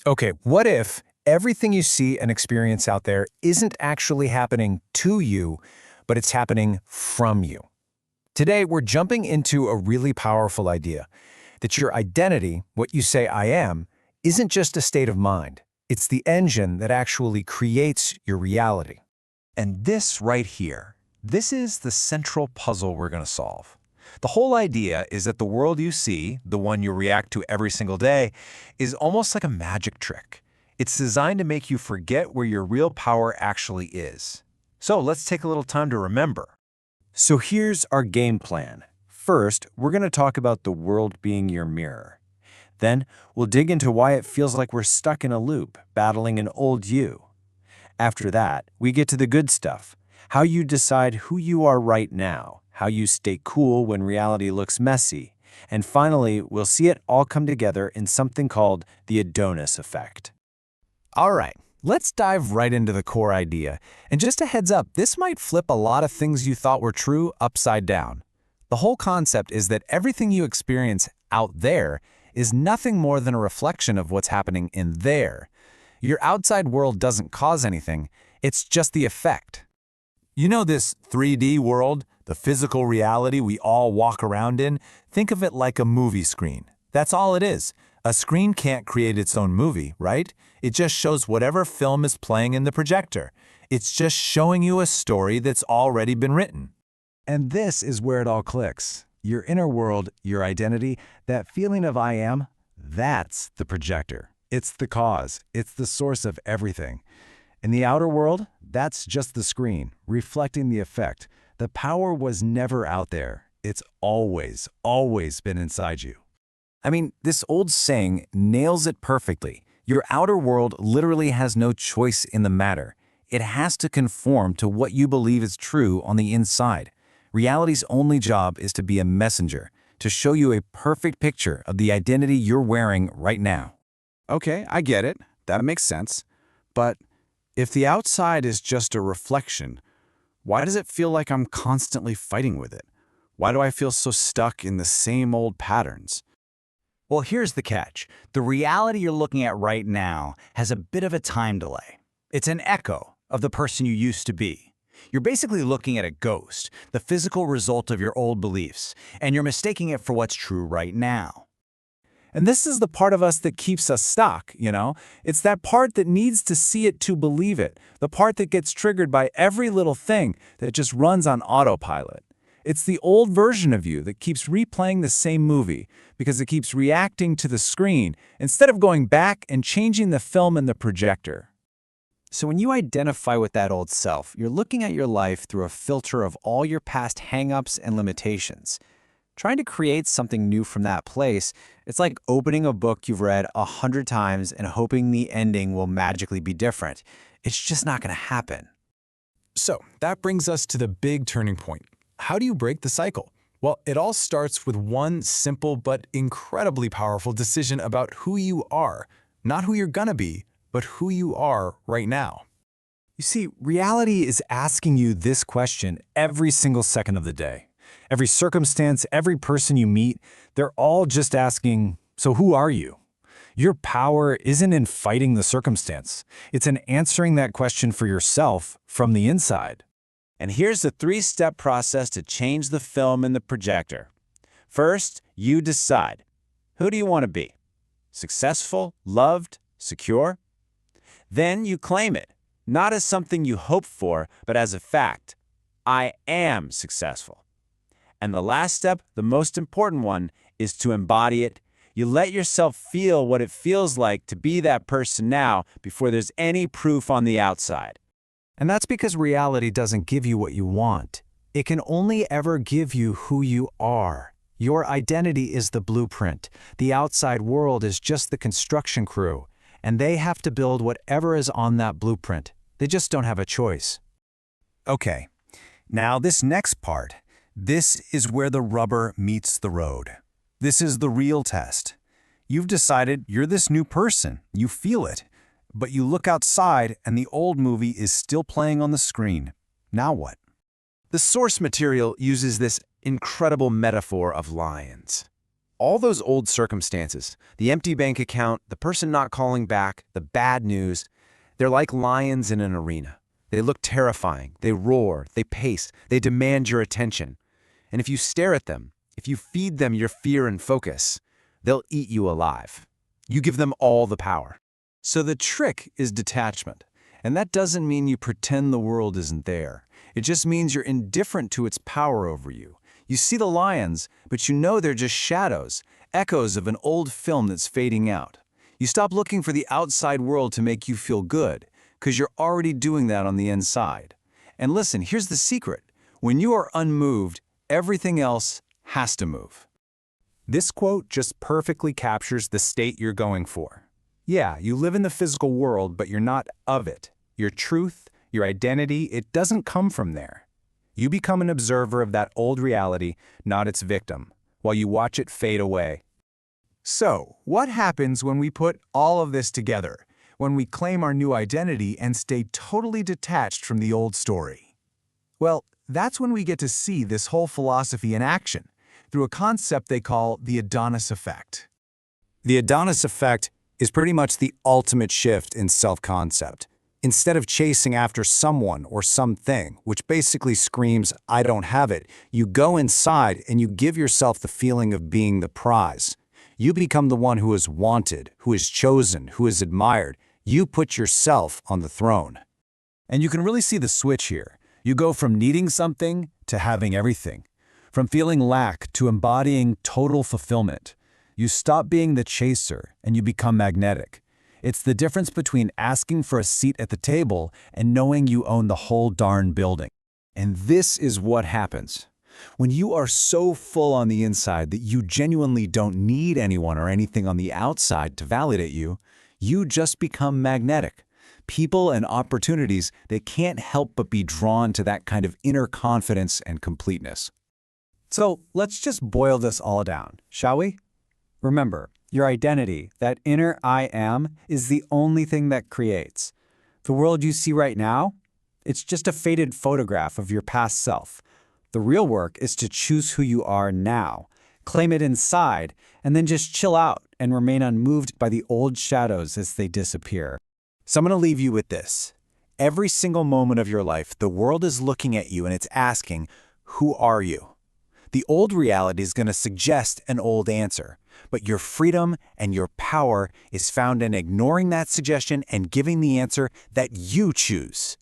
Okay, what if everything you see and experience out there isn't actually happening to you, but it's happening from you? Today, we're jumping into a really powerful idea that your identity, what you say I am, isn't just a state of mind. It's the engine that actually creates your reality. And this right here, this is the central puzzle we're going to solve. The whole idea is that the world you see, the one you react to every single day, is almost like a magic trick. It's designed to make you forget where your real power actually is. So let's take a little time to remember. So here's our game plan. First, we're going to talk about the world being your mirror. Then, we'll dig into why it feels like we're stuck in a loop, battling an old you. After that, we get to the good stuff, how you decide who you are right now, how you stay cool when reality looks messy, and finally, we'll see it all come together in something called the ADONIS effect. All right, let's dive right into the core idea. And just a heads up, this might flip a lot of things you thought were true upside down. The whole concept is that everything you experience out there is nothing more than a reflection of what's happening in there. Your outside world doesn't cause anything, it's just the effect. You know this 3D world, the physical reality we all walk around in? Think of it like a movie screen. That's all it is. A screen can't create its own movie, right? It just shows whatever film is playing in the projector. It's just showing you a story that's already been written. And this is where it all clicks. Your inner world, your identity, that feeling of I am, that's the projector. It's the cause. It's the source of everything. In the outer world, that's just the screen, reflecting the effect. The power was never out there. It's always, always been inside you. I mean, this old saying nails it perfectly. Your outer world literally has no choice in the matter. It has to conform to what you believe is true on the inside. Reality's only job is to be a messenger, to show you a perfect picture of the identity you're wearing right now. Okay, I get it. That makes sense. But if the outside is just a reflection, why does it feel like I'm constantly fighting with it? Why do I feel so stuck in the same old patterns? Well, here's the catch. The reality you're looking at right now has a bit of a time delay. It's an echo of the person you used to be. You're basically looking at a ghost, the physical result of your old beliefs, and you're mistaking it for what's true right now. And this is the part of us that keeps us stuck, you know? It's that part that needs to see it to believe it, the part that gets triggered by every little thing that just runs on autopilot. It's the old version of you that keeps replaying the same movie because it keeps reacting to the screen instead of going back and changing the film in the projector. So when you identify with that old self, you're looking at your life through a filter of all your past hang-ups and limitations. Trying to create something new from that place, it's like opening a book you've read 100 times and hoping the ending will magically be different. It's just not going to happen. So that brings us to the big turning point. How do you break the cycle? Well, it all starts with one simple but incredibly powerful decision about who you are. Not who you're gonna be, but who you are right now. You see, reality is asking you this question every single second of the day. Every circumstance, every person you meet, they're all just asking, so who are you? Your power isn't in fighting the circumstance. It's in answering that question for yourself from the inside. And here's the 3-step process to change the film in the projector. First, you decide. Who do you want to be? Successful, loved, secure? Then you claim it, not as something you hope for, but as a fact. I am successful. And the last step, the most important one, is to embody it. You let yourself feel what it feels like to be that person now before there's any proof on the outside. And that's because reality doesn't give you what you want. It can only ever give you who you are. Your identity is the blueprint. The outside world is just the construction crew, and they have to build whatever is on that blueprint. They just don't have a choice. Okay, now this next part, this is where the rubber meets the road. This is the real test. You've decided you're this new person. You feel it. But you look outside and the old movie is still playing on the screen. Now what? The source material uses this incredible metaphor of lions. All those old circumstances, the empty bank account, the person not calling back, the bad news, they're like lions in an arena. They look terrifying, they roar, they pace, they demand your attention. And if you stare at them, if you feed them your fear and focus, they'll eat you alive. You give them all the power. So the trick is detachment. And that doesn't mean you pretend the world isn't there. It just means you're indifferent to its power over you. You see the lions, but you know they're just shadows, echoes of an old film that's fading out. You stop looking for the outside world to make you feel good, because you're already doing that on the inside. And listen, here's the secret. When you are unmoved, everything else has to move. This quote just perfectly captures the state you're going for. Yeah, you live in the physical world, but you're not of it. Your truth, your identity, it doesn't come from there. You become an observer of that old reality, not its victim, while you watch it fade away. So, what happens when we put all of this together, when we claim our new identity and stay totally detached from the old story? Well, that's when we get to see this whole philosophy in action, through a concept they call the ADONIS effect. The ADONIS effect is pretty much the ultimate shift in self-concept. Instead of chasing after someone or something, which basically screams, "I don't have it," you go inside and you give yourself the feeling of being the prize. You become the one who is wanted, who is chosen, who is admired. You put yourself on the throne. And you can really see the switch here. You go from needing something to having everything. From feeling lack to embodying total fulfillment. You stop being the chaser and you become magnetic. It's the difference between asking for a seat at the table and knowing you own the whole darn building. And this is what happens. When you are so full on the inside that you genuinely don't need anyone or anything on the outside to validate you, you just become magnetic. People and opportunities that can't help but be drawn to that kind of inner confidence and completeness. So let's just boil this all down, shall we? Remember, your identity, that inner I am, is the only thing that creates. The world you see right now, it's just a faded photograph of your past self. The real work is to choose who you are now, claim it inside, and then just chill out and remain unmoved by the old shadows as they disappear. So I'm going to leave you with this. Every single moment of your life, the world is looking at you and it's asking, who are you? The old reality is going to suggest an old answer, but your freedom and your power is found in ignoring that suggestion and giving the answer that you choose.